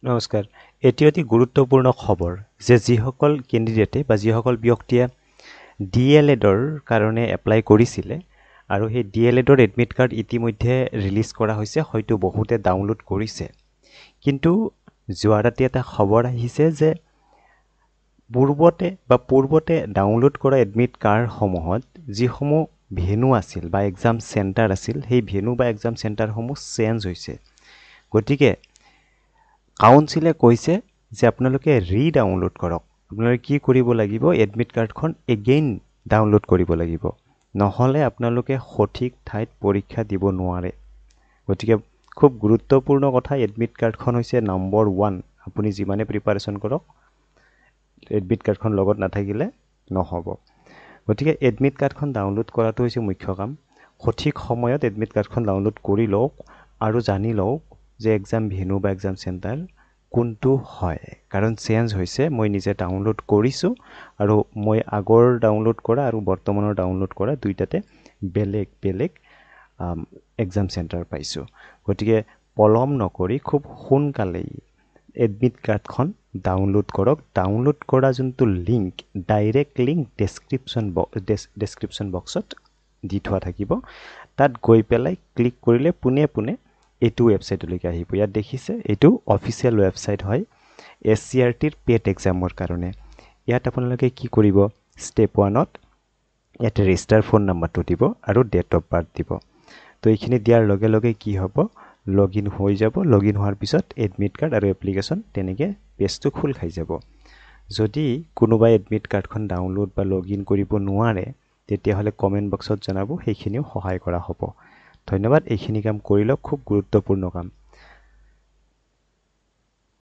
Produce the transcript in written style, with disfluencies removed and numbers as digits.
নমস্কাৰ। এটি অতি গুৰুত্বপূৰ্ণ খবৰ যে যিসকল কেণ্ডিডেটে বা যিসকল ব্যক্তিয়ে DLEDৰ কাৰণে এপ্লাই কৰিছিলে আৰু সেই DLEDৰ এডমিট কাৰ্ড ইতিমধ্যে ৰিলিজ কৰা হৈছে, হয়তো বহুতে ডাউনলোড কৰিছে। কিন্তু যোৱা ৰাতি এটা খবৰ আহিছে যে পূৰ্বতে ডাউনলোড কৰা এডমিট কাৰ্ডসমূহত যিসমূহ ভেনু আছিল বা এক্সাম চেণ্টাৰ আছিল, সেই ভেনু বা এক্সাম চেণ্টাৰসমূহ চেঞ্জ হৈছে। গতিকে কাউন্সিলে কৈছে যে আপোনালোকে ৰি-ডাউনলোড কৰক। আপোনালোকে কি কৰিব লাগিব? এডমিট কাৰ্ডখন এগেইন ডাউনলোড কৰিব লাগিব। নহ'লে আপোনালোকে সঠিক ঠাইত পৰীক্ষা দিব নোৱাৰে। গতিকে খুব গুৰুত্বপূৰ্ণ কথা, এডমিট কাৰ্ডখন হৈছে নম্বৰ 1। আপুনি যিমানে প্ৰিপাৰেশ্যন কৰক, এডমিট কাৰ্ডখন লগত নাথাকিলে নহ'ব। গতিকে এডমিট কাৰ্ডখন ডাউনলোড কৰাটো হৈছে মুখ্য কাম। সঠিক সময়ত এডমিট কাৰ্ডখন ডাউনলোড কৰি লওক আৰু জানি লওক যে এক্সাম ভেনু বা এক্সাম চেণ্টাৰ কোনটো হয়। কাৰণ চেঞ্জ হৈছে, মই নিজে ডাউনলোড কৰিছোঁ আৰু মই আগৰ ডাউনলোড কৰা আৰু বৰ্তমানৰ ডাউনলোড কৰা দুইটাতে বেলেগ বেলেগ এক্সাম চেণ্টাৰ পাইছোঁ। গতিকে পলম নকৰি খুব সোনকালেই এডমিট কাৰ্ডখন ডাউনলোড কৰক। ডাউনলোড কৰা যোনটো লিংক, ডাইৰেক্ট লিংক ডেছক্ৰিপশ্যন বক্সত দি থোৱা থাকিব। তাত গৈ পেলাই ক্লিক কৰিলে পোনে পোনে এইটো ৱেবছাইটলৈকে আহিব। ইয়াত দেখিছে, এইটো অফিচিয়েল ৱেবছাইট হয় SCERTৰ পেড এক্সামৰ কাৰণে। ইয়াত আপোনালোকে কি কৰিব? ষ্টেপ 1ত ইয়াতে ৰেজিষ্টাৰ ফোন নাম্বাৰটো দিব আৰু ডেট অফ বাৰ্থ দিব। তো এইখিনি দিয়াৰ লগে লগে কি হ'ব? লগ ইন হৈ যাব। লগ ইন হোৱাৰ পিছত এডমিট কাৰ্ড আৰু এপ্লিকেশ্যন তেনেকৈ পেজটো খোল খাই যাব। যদি কোনোবাই এডমিট কাৰ্ডখন ডাউনলোড বা লগ ইন কৰিব নোৱাৰে, তেতিয়াহ'লে কমেণ্ট বক্সত জনাব, সেইখিনিও সহায় কৰা হ'ব। ধন্যবাদ। এইখিনি কাম কৰি লওক, খুব গুৰুত্বপূৰ্ণ কাম।